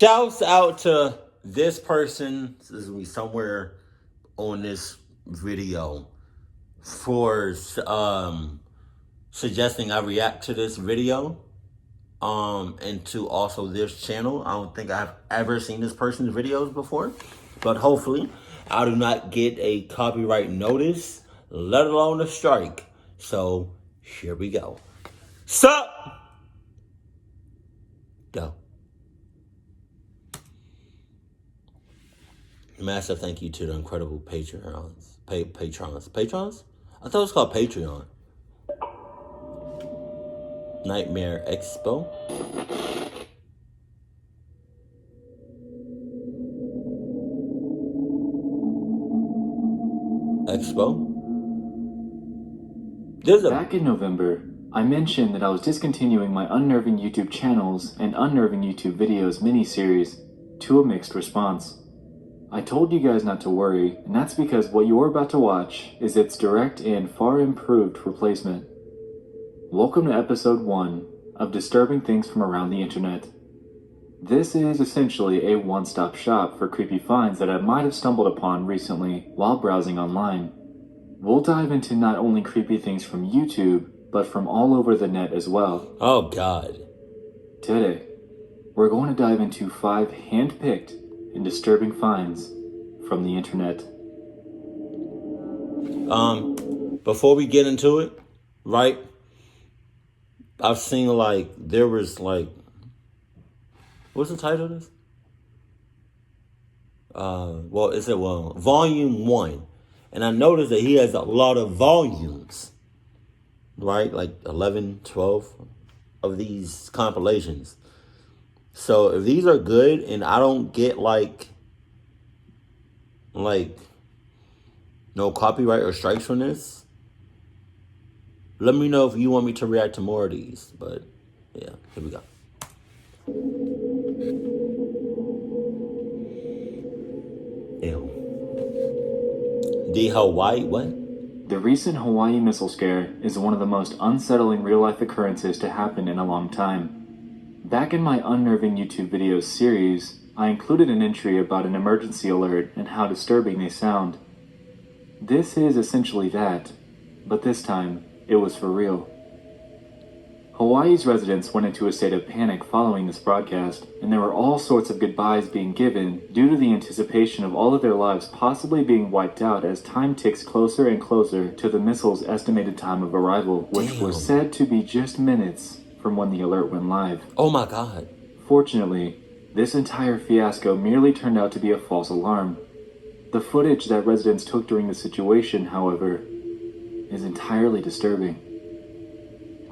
Shouts out to this person. This is gonna be somewhere on this video for suggesting I react to this video. And to also this channel. I don't think I've ever seen this person's videos before, but hopefully I do not get a copyright notice, let alone a strike. So here we go. Sup? Go. Massive thank you to the incredible patrons. Patrons? I thought it was called Patreon. Nightmare Expo. Back in November, I mentioned that I was discontinuing my Unnerving YouTube channels and Unnerving YouTube videos mini-series to a mixed response. I told you guys not to worry, and that's because what you're about to watch is its direct and far improved replacement. Welcome to episode 1 of Disturbing Things from Around the Internet. This is essentially a one-stop shop for creepy finds that I might have stumbled upon recently while browsing online. We'll dive into not only creepy things from YouTube, but from all over the net as well. Oh God. Today, we're going to dive into 5 hand-picked and disturbing finds from the internet. Before we get into it, right? I've seen there was what's the title of this? Volume 1. And I noticed that he has a lot of volumes, right? Like 11, 12 of these compilations. So if these are good and I don't get no copyright or strikes from this, let me know if you want me to react to more of these. But yeah, here we go. Ew. The Hawaii what? The recent Hawaii missile scare is one of the most unsettling real-life occurrences to happen in a long time. Back in my Unnerving YouTube videos series, I included an entry about an emergency alert and how disturbing they sound. This is essentially that, but this time, it was for real. Hawaii's residents went into a state of panic following this broadcast, and there were all sorts of goodbyes being given due to the anticipation of all of their lives possibly being wiped out as time ticks closer and closer to the missile's estimated time of arrival, which was said to be just minutes from when the alert went live. Oh my God. Fortunately, this entire fiasco merely turned out to be a false alarm. The footage that residents took during the situation, however, is entirely disturbing.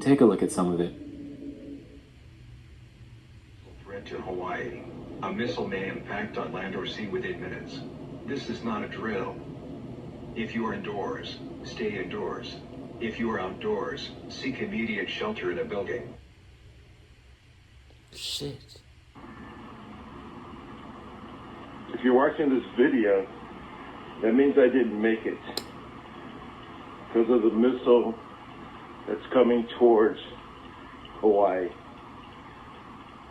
Take a look at some of it. Threat to Hawaii. A missile may impact on land or sea within minutes. This is not a drill. If you are indoors, stay indoors. If you are outdoors, seek immediate shelter in a building. Shit. If you're watching this video, that means I didn't make it because of the missile that's coming towards Hawaii.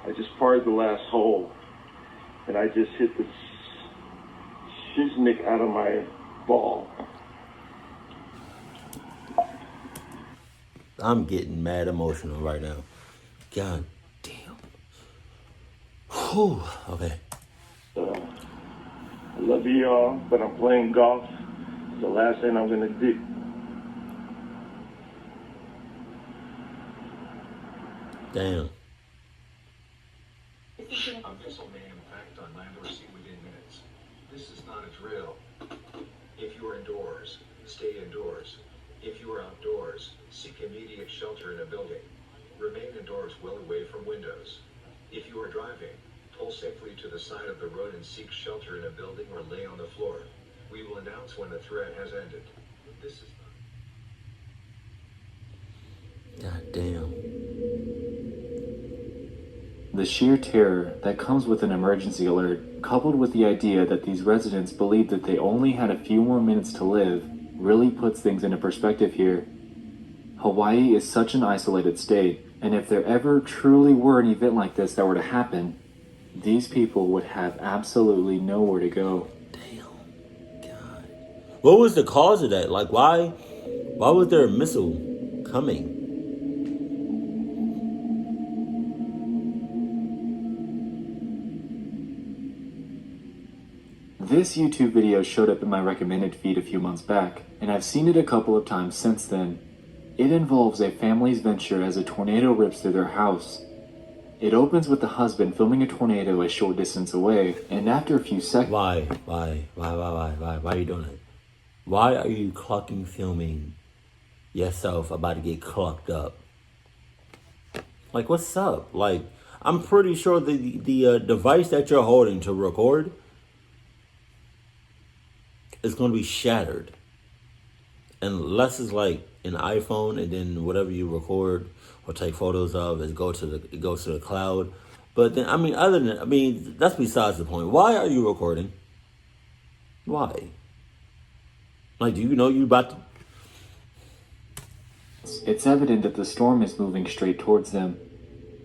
I just fired the last hole and I just hit the shiznick out of my ball. I'm getting mad emotional right now. God damn. Whew. Okay. I love you all, but I'm playing golf. It's the last thing I'm gonna do. Damn. A missile may impact on land or sea within minutes. This is not a drill. If you are indoors, stay indoors. If you are outdoors, seek immediate shelter in a building. Remain indoors well away from windows. If you are driving, pull safely to the side of the road and seek shelter in a building or lay on the floor. We will announce when the threat has ended. This is God damn. The sheer terror that comes with an emergency alert, coupled with the idea that these residents believed that they only had a few more minutes to live, really puts things into perspective here. Hawaii is such an isolated state, and if there ever truly were an event like this that were to happen, these people would have absolutely nowhere to go. Damn. God. What was the cause of that? Like, why was there a missile coming? This YouTube video showed up in my recommended feed a few months back, and I've seen it a couple of times since then. It involves a family's venture as a tornado rips through their house. It opens with the husband filming a tornado a short distance away, and after a few seconds... Why are you doing it? Why are you clucking filming yourself about to get clucked up? Like, what's up? Like, I'm pretty sure the device that you're holding to record is going to be shattered. Unless it's like an iPhone, and then whatever you record or take photos of it goes to the cloud. But then, that's besides the point. Why are you recording? Why? Like, do you know you about to... It's evident that the storm is moving straight towards them.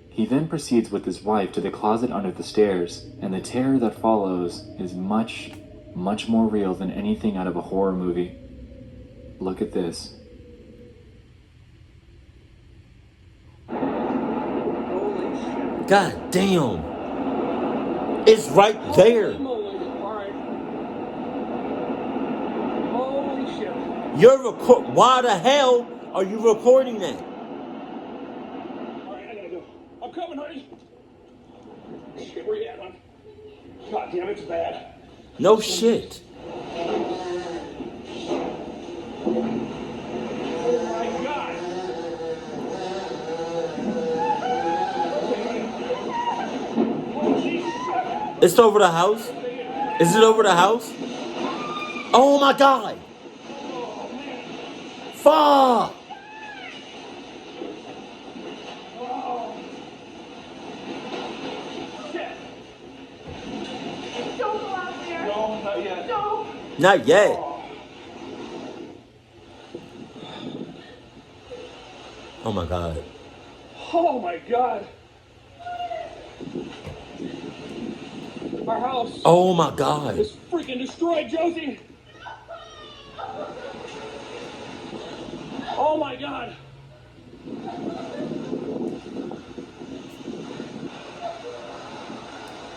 He then proceeds with his wife to the closet under the stairs, and the terror that follows is much, much more real than anything out of a horror movie. Look at this. God damn. It's right there. Holy shit. Why the hell are you recording that? Alright, I gotta go. I'm coming, honey. Shit, where you at, hon? God damn, it's bad. No shit. Oh my God. Holy shit. It's over the house? Is it over the house? Oh my God. Fuck. Shit. Don't go out there. No, not yet. Don't. Not yet. Oh my God. Oh my God. Our house Oh my God. is freaking destroyed, Josie. Oh my God.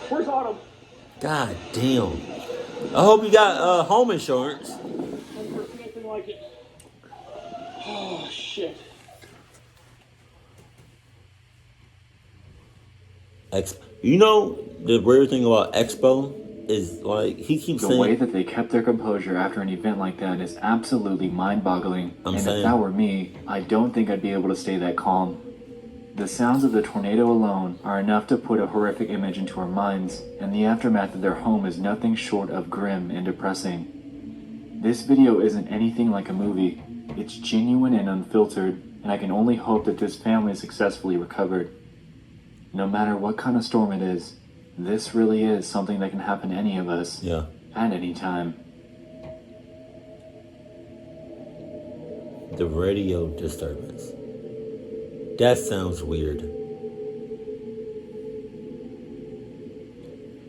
Where's Autumn? God damn. I hope you got home insurance. I've never seen anything like it. Oh shit. You know the weird thing about Expo is, like, he keeps The saying... way that they kept their composure after an event like that is absolutely mind-boggling. And if that were me, I don't think I'd be able to stay that calm. The sounds of the tornado alone are enough to put a horrific image into our minds, and the aftermath of their home is nothing short of grim and depressing. This video isn't anything like a movie. It's genuine and unfiltered, and I can only hope that this family successfully recovered. No matter what kind of storm it is, this really is something that can happen to any of us. Yeah. At any time. The radio disturbance. That sounds weird.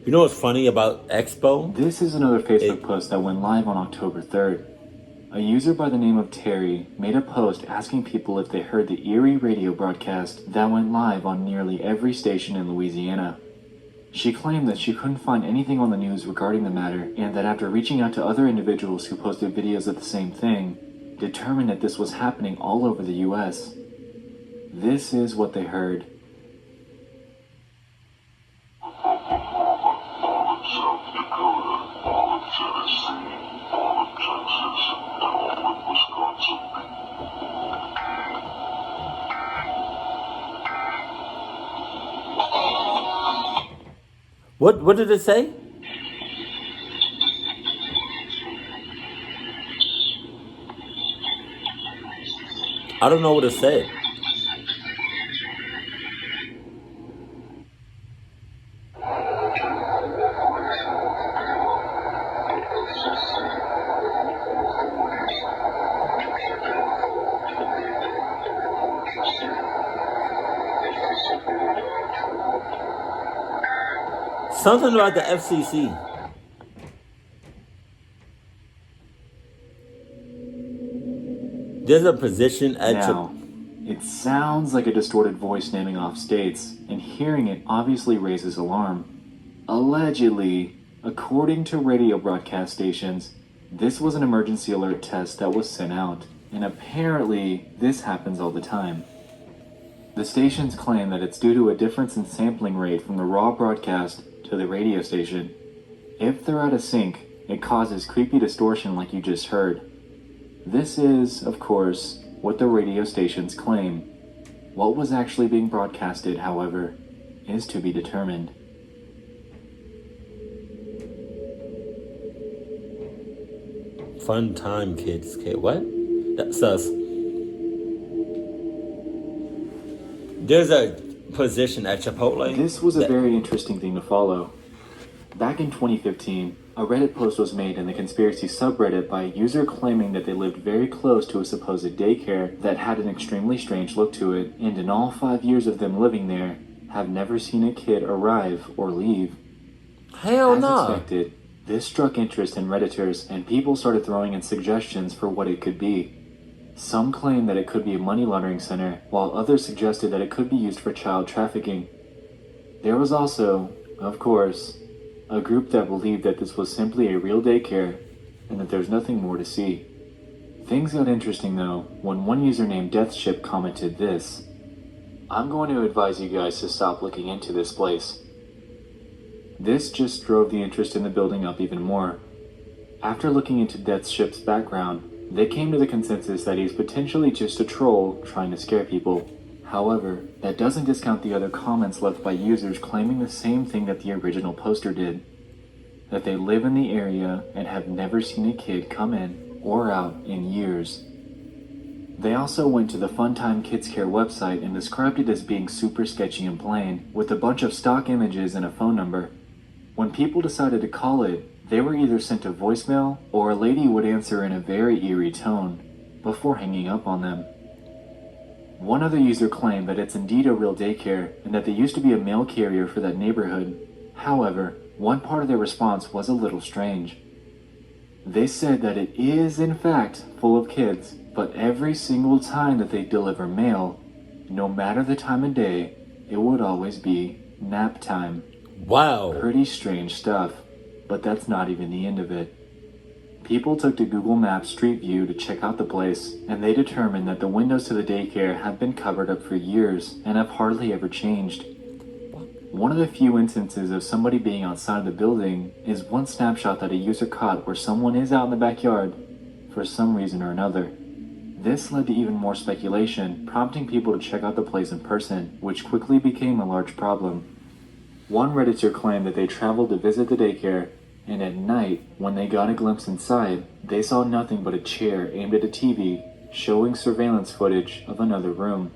You know what's funny about Expo? This is another Facebook post that went live on October 3rd. A user by the name of Terry made a post asking people if they heard the eerie radio broadcast that went live on nearly every station in Louisiana. She claimed that she couldn't find anything on the news regarding the matter, and that after reaching out to other individuals who posted videos of the same thing, determined that this was happening all over the US. This is what they heard. What did it say? I don't know what it said. Something about the FCC. There's a position at Now, it sounds like a distorted voice naming off states, and hearing it obviously raises alarm. Allegedly, according to radio broadcast stations, this was an emergency alert test that was sent out, and apparently this happens all the time. The stations claim that it's due to a difference in sampling rate from the raw broadcast to the radio station. If they're out of sync, it causes creepy distortion like you just heard. This is, of course, what the radio stations claim. What was actually being broadcasted, however, is to be determined. Fun time, kids. Okay, what? That's us. There's a position at Chipotle. This was a very interesting thing to follow. Back in 2015, a Reddit post was made in the conspiracy subreddit by a user claiming that they lived very close to a supposed daycare that had an extremely strange look to it, and in all 5 years of them living there, have never seen a kid arrive or leave. Hell no. As expected, this struck interest in Redditors, and people started throwing in suggestions for what it could be. Some claimed that it could be a money laundering center, while others suggested that it could be used for child trafficking. There was also, of course, a group that believed that this was simply a real daycare and that there's nothing more to see. Things got interesting though when one user named Deathship commented this: "I'm going to advise you guys to stop looking into this place." This just drove the interest in the building up even more. After looking into Deathship's background, they came to the consensus that he's potentially just a troll trying to scare people. However, that doesn't discount the other comments left by users claiming the same thing that the original poster did: that they live in the area and have never seen a kid come in or out in years. They also went to the Funtime Kids Care website and described it as being super sketchy and plain, with a bunch of stock images and a phone number. When people decided to call it, they were either sent a voicemail or a lady would answer in a very eerie tone before hanging up on them. One other user claimed that it's indeed a real daycare and that they used to be a mail carrier for that neighborhood. However, one part of their response was a little strange. They said that it is in fact full of kids, but every single time that they deliver mail, no matter the time of day, it would always be nap time. Wow. Pretty strange stuff, but that's not even the end of it. People took to Google Maps Street View to check out the place, and they determined that the windows to the daycare have been covered up for years and have hardly ever changed. One of the few instances of somebody being outside of the building is one snapshot that a user caught where someone is out in the backyard for some reason or another. This led to even more speculation, prompting people to check out the place in person, which quickly became a large problem. One Redditor claimed that they traveled to visit the daycare, and at night, when they got a glimpse inside, they saw nothing but a chair aimed at a TV, showing surveillance footage of another room.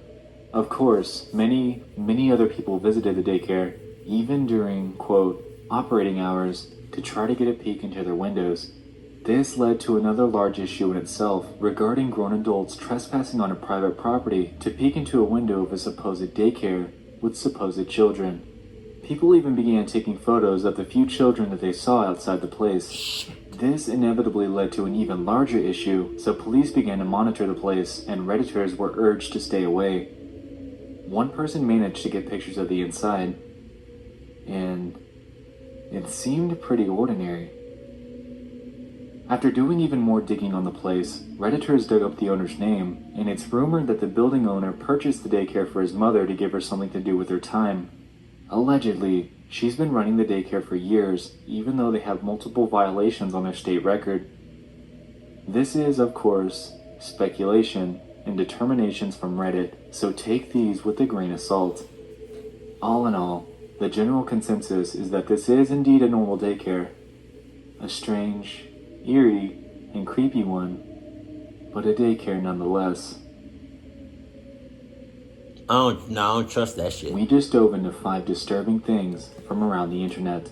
Of course, many other people visited the daycare, even during, quote, operating hours, to try to get a peek into their windows. This led to another large issue in itself regarding grown adults trespassing on a private property to peek into a window of a supposed daycare with supposed children. People even began taking photos of the few children that they saw outside the place. This inevitably led to an even larger issue, so police began to monitor the place and Redditors were urged to stay away. One person managed to get pictures of the inside, and it seemed pretty ordinary. After doing even more digging on the place, Redditors dug up the owner's name, and it's rumored that the building owner purchased the daycare for his mother to give her something to do with her time. Allegedly, she's been running the daycare for years, even though they have multiple violations on their state record. This is, of course, speculation and determinations from Reddit, so take these with a grain of salt. All in all, the general consensus is that this is indeed a normal daycare. A strange, eerie, and creepy one, but a daycare nonetheless. I don't trust that shit. We just dove into 5 disturbing things from around the internet.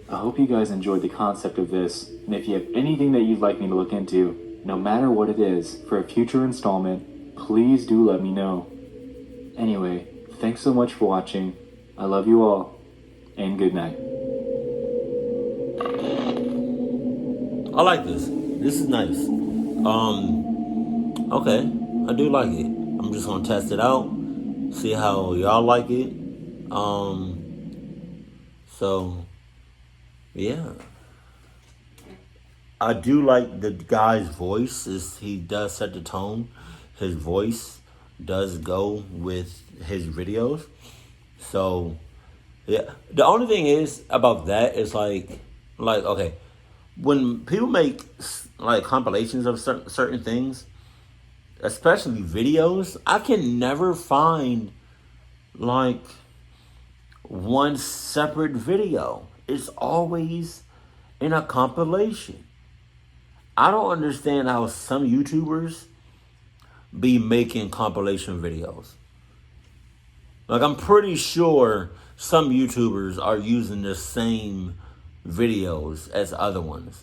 I hope you guys enjoyed the concept of this, and if you have anything that you'd like me to look into, no matter what it is, for a future installment, please do let me know. Anyway, thanks so much for watching. I love you all, and good night. I like this. This is nice. Okay, I do like it. I'm just gonna test it out, see how y'all like it. So yeah, I do like the guy's voice. He does set the tone. His voice does go with his videos. So yeah, the only thing is about that is like okay, when people make like compilations of certain things, especially videos, I can never find like one separate video. It's always in a compilation. I don't understand how some YouTubers be making compilation videos. Like, I'm pretty sure some YouTubers are using the same videos as other ones.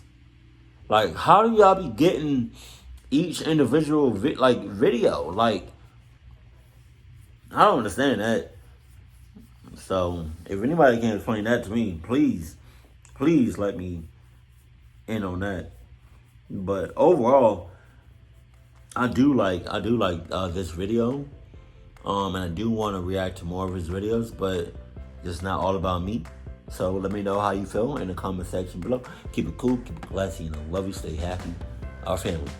Like, how do y'all be getting each individual video? Like, I don't understand that. So, if anybody can explain that to me, please let me in on that. But overall, I do like this video. And I do want to react to more of his videos, but it's not all about me. So let me know how you feel in the comment section below. Keep it cool, keep it classy, love you, stay happy. Our family.